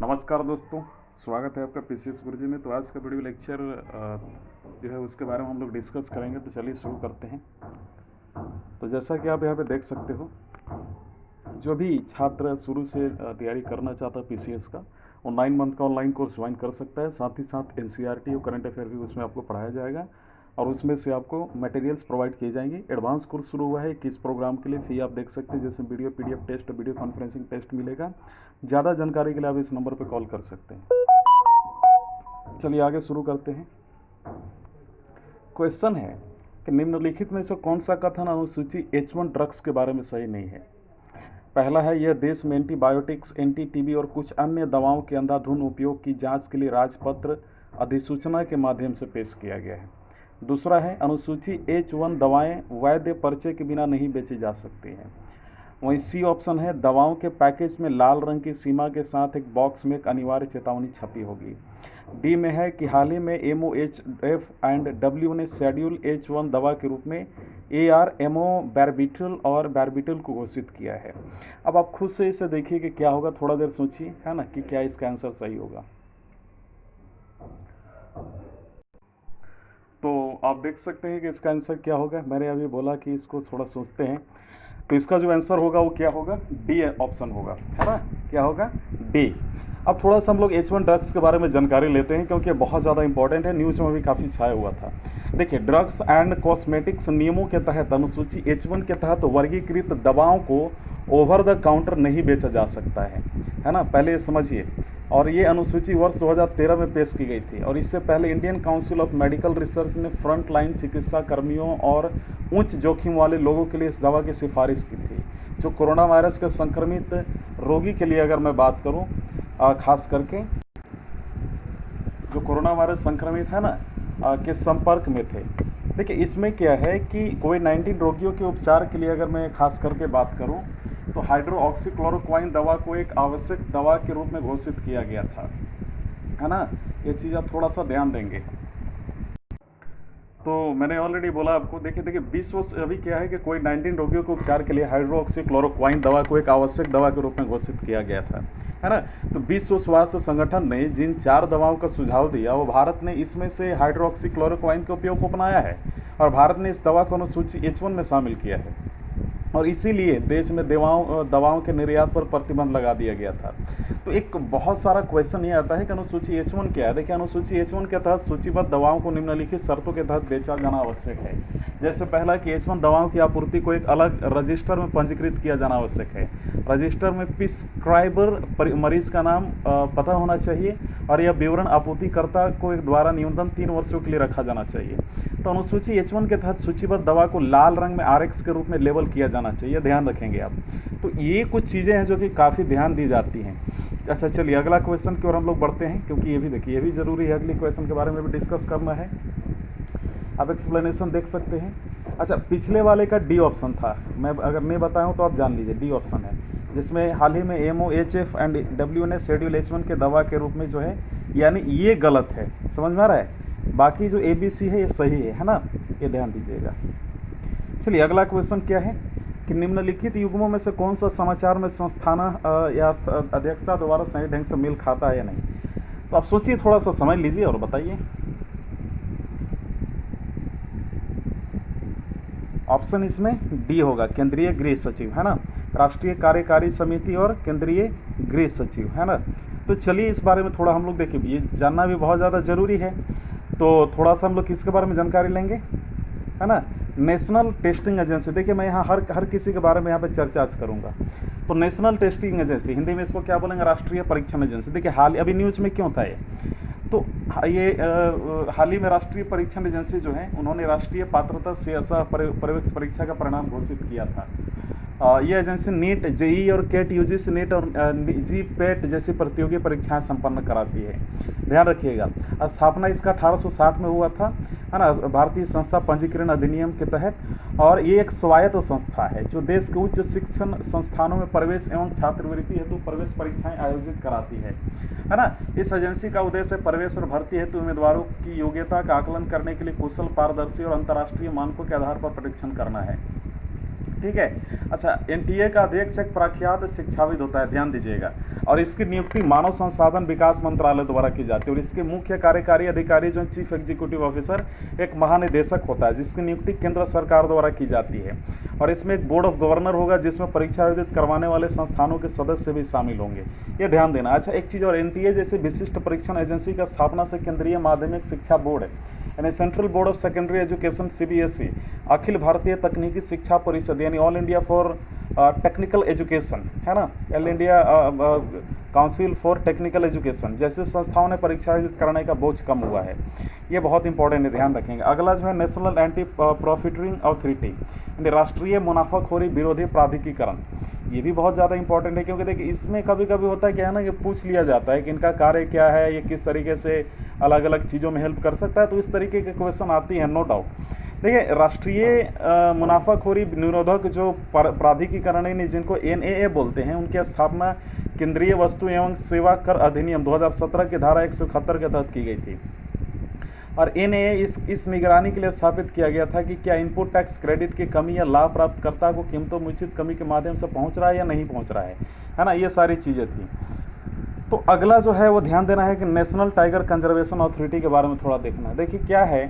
नमस्कार दोस्तों, स्वागत है आपका पीसीएस गुरुजी में। तो आज का वीडियो लेक्चर जो है उसके बारे में हम लोग डिस्कस करेंगे। तो चलिए शुरू करते हैं। तो जैसा कि आप यहाँ पे देख सकते हो, जो भी छात्र शुरू से तैयारी करना चाहता है पीसीएस का, वो 9 मंथ का ऑनलाइन कोर्स ज्वाइन कर सकता है। साथ ही साथ एनसीईआरटी और करंट अफेयर भी उसमें आपको पढ़ाया जाएगा और उसमें से आपको मटेरियल्स प्रोवाइड किए जाएंगे। एडवांस कोर्स शुरू हुआ है किस प्रोग्राम के लिए, फ़ी आप देख सकते हैं, जैसे video PDF test, video conferencing test मिलेगा। ज़्यादा जानकारी के लिए आप इस नंबर पर कॉल कर सकते हैं। चलिए आगे शुरू करते हैं। क्वेश्चन है कि निम्नलिखित में से कौन सा कथन अनुसूची H1 ड्रग्स के बारे में सही नहीं है। पहला है, यह देश में एंटीबायोटिक्स, एंटी टीबी और कुछ अन्य दवाओं के अंधाधुंध उपयोग की जांच के लिए राजपत्र अधिसूचना के माध्यम से पेश किया गया है। दूसरा है, अनुसूची H1 दवाएं वैध पर्चे के बिना नहीं बेची जा सकती हैं। वहीं सी ऑप्शन है, दवाओं के पैकेज में लाल रंग की सीमा के साथ एक बॉक्स में एक अनिवार्य चेतावनी छपी होगी। डी में है कि हाल ही में MOHF एंड W ने शेड्यूल H1 दवा के रूप में AR एमोबैर्बिटल और बैर्बिटल को घोषित किया है। अब आप खुद से इसे देखिए कि क्या होगा, थोड़ा देर सोचिए, है ना, कि क्या इसका आंसर सही होगा। तो आप देख सकते हैं कि इसका आंसर क्या होगा। मैंने अभी बोला कि इसको थोड़ा सोचते हैं, तो इसका जो आंसर होगा वो क्या होगा, डी ऑप्शन होगा, है ना। क्या होगा, डी। अब थोड़ा सा हम लोग H1 ड्रग्स के बारे में जानकारी लेते हैं, क्योंकि बहुत ज़्यादा इंपॉर्टेंट है, न्यूज़ में भी काफ़ी छाया हुआ था। देखिए, ड्रग्स एंड कॉस्मेटिक्स नियमों के तहत अनुसूची H1 के तहत वर्गीकृत दवाओं को ओवर द काउंटर नहीं बेचा जा सकता है ना, पहले ये समझिए। और ये अनुसूची वर्ष 2013 में पेश की गई थी, और इससे पहले Indian council of medical research ने फ्रंट लाइन चिकित्सा कर्मियों और उच्च जोखिम वाले लोगों के लिए इस दवा की सिफारिश की थी। जो कोरोना वायरस के संक्रमित रोगी के लिए अगर मैं बात करूं, खास करके जो कोरोना वायरस संक्रमित है ना, के संपर्क में थे। देखिए, इसमें क्या है कि कोविड-19 रोगियों के उपचार के लिए अगर मैं खास करके बात करूं, तो हाइड्रोक्सीक्लोरोक्वाइन दवा को एक आवश्यक दवा के रूप में घोषित किया गया था, है ना। ये चीज़ आप थोड़ा सा ध्यान देंगे। तो मैंने ऑलरेडी बोला आपको, देखिए विश्व अभी क्या है कि कोविड-19 रोगियों के उपचार के लिए हाइड्रोक्सीक्लोरोक्वाइन दवा को एक आवश्यक दवा के रूप में घोषित किया गया था, है ना। तो विश्व स्वास्थ्य संगठन ने जिन 4 दवाओं का सुझाव दिया, वो भारत ने इसमें से हाइड्रोक्सीक्लोरोक्वाइन के उपयोग को अपनाया है, और भारत ने इस दवा को अनुसूची H1 में शामिल किया है, और इसीलिए देश में दवाओं के निर्यात पर प्रतिबंध लगा दिया गया था। तो एक बहुत सारा क्वेश्चन ये आता है कि अनुसूची H1 क्या है। देखिए, अनुसूची H1 के तहत सूचीबद्ध दवाओं को निम्नलिखित शर्तों के तहत बेचा जाना आवश्यक है। जैसे पहला कि H1 दवाओं की आपूर्ति को एक अलग रजिस्टर में पंजीकृत किया जाना आवश्यक है। रजिस्टर में प्रिस्क्राइबर मरीज का नाम पता होना चाहिए, और यह विवरण आपूर्तिकर्ता को द्वारा न्यूनतम 3 वर्षों के लिए रखा जाना चाहिए। तो अनुसूची H1 के तहत सूचीबद्ध दवा को लाल रंग में RX के रूप में लेबल किया जाना चाहिए, ध्यान रखेंगे आप। तो ये कुछ चीज़ें हैं जो कि काफ़ी ध्यान दी जाती हैं। अच्छा, चलिए अगला क्वेश्चन की ओर हम लोग बढ़ते हैं, क्योंकि ये भी देखिए, ये भी ज़रूरी है, अगले क्वेश्चन के बारे में भी डिस्कस करना है। आप एक्सप्लेनेशन देख सकते हैं। अच्छा, पिछले वाले का डी ऑप्शन था, मैं अगर नहीं बताऊँ तो आप जान लीजिए, डी ऑप्शन है, जिसमें हाल ही में MOHF एंड W ने शेड्यूल H1 के दवा के रूप में जो है, यानी ये गलत है, समझ में आ रहा है। बाकी जो ABC है ये सही है ना, ये ध्यान दीजिएगा। चलिए अगला क्वेश्चन क्या है कि निम्नलिखित युग्मों में से कौन सा समाचार में संस्थान या अध्यक्षता द्वारा सही ढंग से मेल खाता है या नहीं। तो आप सोचिए, थोड़ा सा समझ लीजिए और बताइए। ऑप्शन इसमें डी होगा, केंद्रीय गृह सचिव, है ना, राष्ट्रीय कार्यकारी समिति और केंद्रीय गृह सचिव, है ना। तो चलिए इस बारे में थोड़ा हम लोग देखिए, ये जानना भी बहुत ज़्यादा ज़रूरी है। तो थोड़ा सा हम लोग किसके बारे में जानकारी लेंगे, है ना, नेशनल टेस्टिंग एजेंसी। देखिए, मैं यहाँ हर किसी के बारे में यहाँ पे चर्चा आज करूँगा। तो नेशनल टेस्टिंग एजेंसी, हिंदी में इसको क्या बोलेंगे, राष्ट्रीय परीक्षण एजेंसी। देखिए, अभी न्यूज़ में क्यों था ये, तो ये हाल ही में राष्ट्रीय परीक्षण एजेंसी जो है, उन्होंने राष्ट्रीय पात्रता सह प्रवेश परीक्षा का परिणाम घोषित किया था। ये एजेंसी नीट, जेई और केट, यूजीसी नीट और जी पेट जैसी प्रतियोगी परीक्षाएं संपन्न कराती है, ध्यान रखिएगा। स्थापना इसका 1860 में हुआ था, है ना, भारतीय संस्था पंजीकरण अधिनियम के तहत। और ये एक स्वायत्त संस्था है जो देश के उच्च शिक्षण संस्थानों में प्रवेश एवं छात्रवृत्ति हेतु प्रवेश परीक्षाएं आयोजित कराती है ना। इस एजेंसी का उद्देश्य प्रवेश और भर्ती हेतु उम्मीदवारों की योग्यता का आकलन करने के लिए कुशल, पारदर्शी और अंतर्राष्ट्रीय मानकों के आधार पर परीक्षण करना है। ठीक है। अच्छा, एनटीए का अध्यक्ष एक प्रख्यात शिक्षाविद होता है, ध्यान दीजिएगा। और इसकी नियुक्ति मानव संसाधन विकास मंत्रालय द्वारा की जाती है और इसके मुख्य कार्यकारी अधिकारी जो चीफ एग्जीक्यूटिव ऑफिसर एक महानिदेशक होता है जिसकी नियुक्ति केंद्र सरकार द्वारा की जाती है। और इसमें एक बोर्ड ऑफ गवर्नर होगा जिसमें परीक्षा आयोजित करवाने वाले संस्थानों के सदस्य भी शामिल होंगे, ये ध्यान देना। अच्छा, एक चीज़ और, एनटीए जैसे विशिष्ट परीक्षण एजेंसी का स्थापना से केंद्रीय माध्यमिक शिक्षा बोर्ड यानी central board of secondary education CBSE, अखिल भारतीय तकनीकी शिक्षा परिषद यानी all India for technical education है ना, all India council for technical education जैसे संस्थाओं ने परीक्षा आयोजित कराने का बोझ कम हुआ है। ये बहुत इंपॉर्टेंट है, ध्यान रखेंगे। अगला जो है नेशनल एंटी प्रॉफिटरिंग अथॉरिटी यानी राष्ट्रीय मुनाफाखोरी विरोधी प्राधिकरण, ये भी बहुत ज़्यादा इंपॉर्टेंट है क्योंकि देखिए इसमें कभी कभी होता है क्या है ना कि पूछ लिया जाता है कि इनका कार्य क्या है, ये किस तरीके से अलग अलग चीज़ों में हेल्प कर सकता है, तो इस तरीके के क्वेश्चन आती हैं, नो डाउट। देखिए राष्ट्रीय मुनाफाखोरी निरोधक जो प्राधिकरण है जिनको एनएए बोलते हैं, उनकी स्थापना केंद्रीय वस्तु एवं सेवा कर अधिनियम 2017 की धारा 171 के तहत की गई थी। और एनएए इस निगरानी के लिए स्थापित किया गया था कि क्या इनपुट टैक्स क्रेडिट की कमी या लाभ प्राप्तकर्ता को कीमतों में उचित कमी के माध्यम से पहुंच रहा है या नहीं पहुंच रहा है ना, ये सारी चीज़ें थी। तो अगला जो है वो ध्यान देना है कि नेशनल टाइगर कंजर्वेशन अथॉरिटी के बारे में थोड़ा देखना है। देखिए क्या है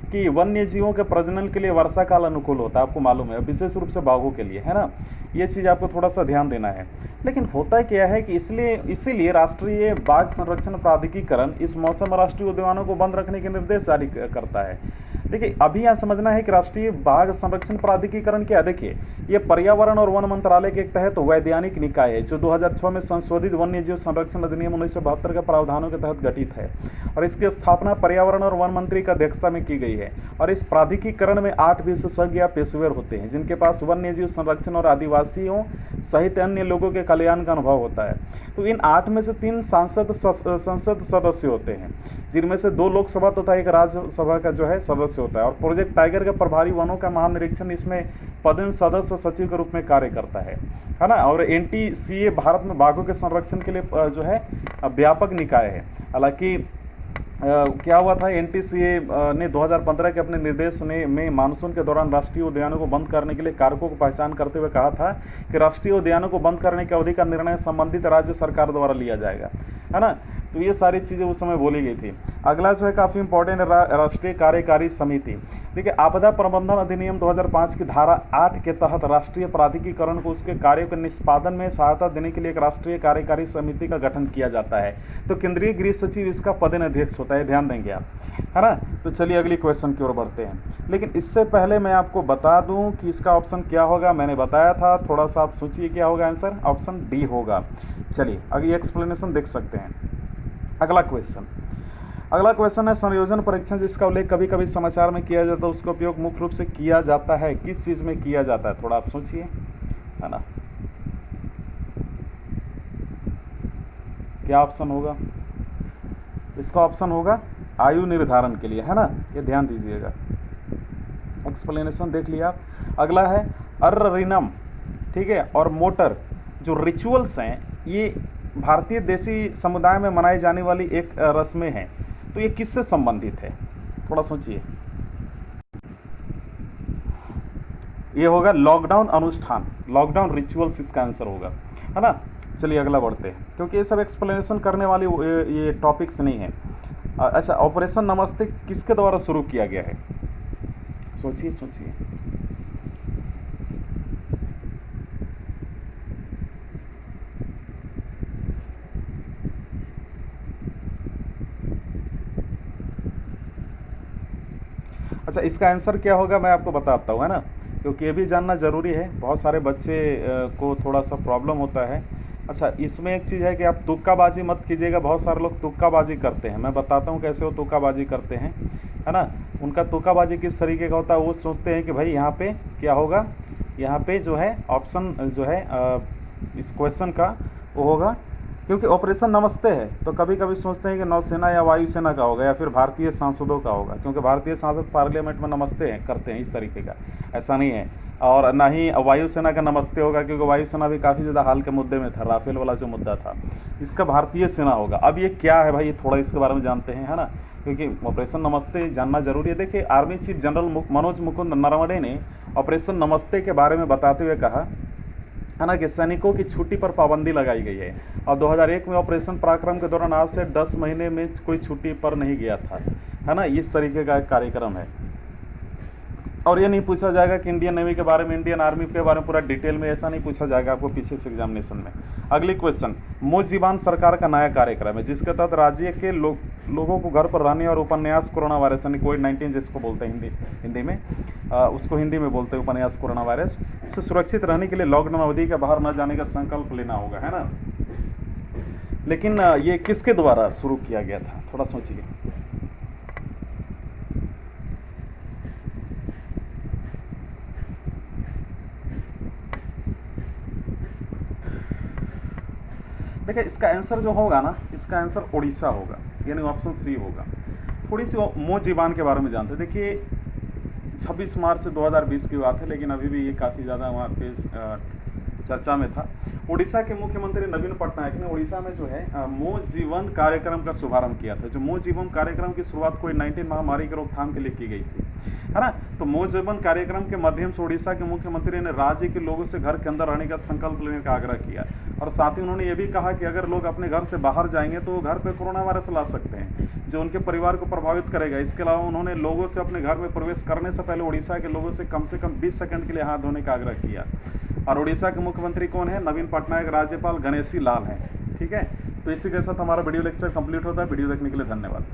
कि वन्य जीवों के प्रजनन के लिए वर्षा काल अनुकूल होता है, आपको मालूम है, विशेष रूप से बाघों के लिए, है ना, ये चीज़ आपको थोड़ा सा ध्यान देना है। लेकिन होता क्या है कि इसीलिए राष्ट्रीय बाघ संरक्षण प्राधिकरण इस मौसम राष्ट्रीय उद्यानों को बंद रखने के निर्देश जारी करता है। देखिए अभी यहाँ समझना है कि राष्ट्रीय बाघ संरक्षण प्राधिकरण क्या है। देखिए ये पर्यावरण और वन मंत्रालय के तहत वैधानिक निकाय है जो 2006 में संशोधित वन्य जीव संरक्षण अधिनियम 1972 के प्रावधानों के तहत गठित है और इसकी स्थापना पर्यावरण और वन मंत्री की अध्यक्षता में की गई है। और इस प्राधिकरण में 8 विशेषज्ञ या पेशेवर होते हैं जिनके पास वन्य जीव संरक्षण और आदिवासियों सहित अन्य लोगों के कल्याण का अनुभव होता है। तो इन 8 में से 3 संसद सदस्य होते हैं जिनमें से 2 लोकसभा तथा एक राज्यसभा का जो है सदस्य होता है। और प्रोजेक्ट टाइगर के प्रभारी वनों का महानिरीक्षण इसमें पदेन सदस्य सचिव के रूप में कार्य करता है ना। और एनटीसीए भारत में बाघों के संरक्षण के लिए जो है व्यापक निकाय है। हालांकि क्या हुआ था, एनटीसीए ने 2015 के अपने निर्देश में मानसून के दौरान राष्ट्रीय उद्यानों को बंद करने के लिए कारकों को पहचान करते हुए कहा था कि राष्ट्रीय उद्यानों को बंद करने की अवधि का निर्णय संबंधित राज्य सरकार द्वारा लिया जाएगा, है ना। तो ये सारी चीज़ें उस समय बोली गई थी। अगला जो है काफ़ी इंपॉर्टेंट है राष्ट्रीय कार्यकारी समिति। देखिए आपदा प्रबंधन अधिनियम 2005 की धारा 8 के तहत राष्ट्रीय प्राधिकरण को उसके कार्यों के निष्पादन में सहायता देने के लिए एक राष्ट्रीय कार्यकारी समिति का गठन किया जाता है। तो केंद्रीय गृह सचिव इसका पदेन अध्यक्ष होता है, ध्यान देंगे आप, है ना। तो चलिए अगली क्वेश्चन की ओर बढ़ते हैं। लेकिन इससे पहले मैं आपको बता दूं कि इसका ऑप्शन क्या होगा। मैंने बताया था, थोड़ा सा आप सोचिए क्या होगा आंसर, ऑप्शन डी होगा। चलिए अगली एक्सप्लेनेशन देख सकते हैं। अगला क्वेश्चन है संयोजन परीक्षण जिसका उल्लेख कभी कभी समाचार में किया जाता है, उसका उपयोग मुख्य रूप से किया जाता है किस चीज़ में किया जाता है, थोड़ा आप सोचिए, है ना। क्या ऑप्शन होगा इसका? ऑप्शन होगा आयु निर्धारण के लिए, है ना, ये ध्यान दीजिएगा। एक्सप्लेनेशन देख लिया आप। अगला है अर्रिनम, ठीक है, और मोटर जो रिचुअल्स हैं ये भारतीय देसी समुदाय में मनाई जाने वाली एक रस्में हैं, तो ये किससे संबंधित है, थोड़ा सोचिए। ये होगा लॉकडाउन अनुष्ठान, लॉकडाउन रिचुअल्स इसका आंसर होगा, है ना। चलिए अगला बढ़ते हैं क्योंकि ये सब एक्सप्लेनेशन करने वाली ये टॉपिक्स नहीं है। अच्छा, ऑपरेशन नमस्ते किसके द्वारा शुरू किया गया है, सोचिए सोचिए। अच्छा, इसका आंसर क्या होगा मैं आपको बताता हूँ, है ना, क्योंकि ये भी जानना ज़रूरी है। बहुत सारे बच्चे को थोड़ा सा प्रॉब्लम होता है। अच्छा, इसमें एक चीज़ है कि आप तुक्काबाजी मत कीजिएगा। बहुत सारे लोग तुक्काबाजी करते हैं, मैं बताता हूँ कैसे वो तुक्काबाजी करते हैं, है ना। उनका तुक्काबाजी किस तरीके का होता है, वो सोचते हैं कि भाई यहाँ पे क्या होगा, यहाँ पे जो है ऑप्शन जो है इस क्वेश्चन का वो होगा, क्योंकि ऑपरेशन नमस्ते है तो कभी कभी सोचते हैं कि नौसेना या वायुसेना का होगा या फिर भारतीय सांसदों का होगा, क्योंकि भारतीय सांसद पार्लियामेंट में नमस्ते हैं करते हैं, इस तरीके का ऐसा नहीं है। और ना ही वायुसेना का नमस्ते होगा, क्योंकि वायुसेना भी काफ़ी ज़्यादा हाल के मुद्दे में था, राफेल वाला जो मुद्दा था। इसका भारतीय सेना होगा। अब ये क्या है भाई, ये थोड़ा इसके बारे में जानते हैं, है ना, क्योंकि ऑपरेशन नमस्ते जानना जरूरी है। देखिए army chief general Manoj Mukund Naravane ने ऑपरेशन नमस्ते के बारे में बताते हुए कहा है ना, कि सैनिकों की छुट्टी पर पाबंदी लगाई गई है। और 2001 में ऑपरेशन पराक्रम के दौरान आज से 10 महीने में कोई छुट्टी पर नहीं गया था, है ना, इस तरीके का एक कार्यक्रम है। और ये नहीं पूछा जाएगा कि इंडियन नेवी के बारे में, इंडियन आर्मी के बारे में पूरा डिटेल में, ऐसा नहीं पूछा जाएगा आपको पीछे से एग्जामिनेशन में। अगली क्वेश्चन, मोजीबान सरकार का नया कार्यक्रम है जिसके तहत राज्य के लोगों को घर पर रहने और उपन्यास कोरोना वायरस यानी कोविड-19 जिसको बोलते हैं हिंदी में, उसको हिंदी में बोलते हैं उपन्यास कोरोना वायरस, से सुरक्षित रहने के लिए लॉकडाउन अवधि के बाहर न जाने का संकल्प लेना होगा, है ना। लेकिन ये किसके द्वारा शुरू किया गया था, थोड़ा सोचिए। देखिए इसका आंसर जो होगा ना, इसका आंसर उड़ीसा होगा, यानी ऑप्शन सी होगा। थोड़ी सी मोजीबान के बारे में जानते हैं। देखिए 26 मार्च 2020 की बात है, लेकिन अभी भी ये काफ़ी ज़्यादा वहाँ पे चर्चा में था। उड़ीसा के मुख्यमंत्री नवीन पटनायक ने उड़ीसा में जो है मो जीवन कार्यक्रम का शुभारंभ किया था। जो मो जीवन कार्यक्रम की शुरुआत कोविड-19 महामारी की रोकथाम के लिए की गई थी, है ना। तो मो जीवन कार्यक्रम के माध्यम से उड़ीसा के मुख्यमंत्री ने राज्य के लोगों से घर के अंदर रहने का संकल्प लेने का आग्रह किया। और साथ ही उन्होंने ये भी कहा कि अगर लोग अपने घर से बाहर जाएंगे तो घर पे कोरोना वायरस ला सकते हैं, जो उनके परिवार को प्रभावित करेगा। इसके अलावा उन्होंने लोगों से अपने घर में प्रवेश करने से पहले उड़ीसा के लोगों से कम 20 सेकंड के लिए हाथ धोने का आग्रह किया। और उड़ीसा के मुख्यमंत्री कौन है? नवीन पटनायक, राज्यपाल गणेशी लाल हैं। ठीक है, तो इसी के साथ हमारा वीडियो लेक्चर कंप्लीट होता है। वीडियो देखने के लिए धन्यवाद।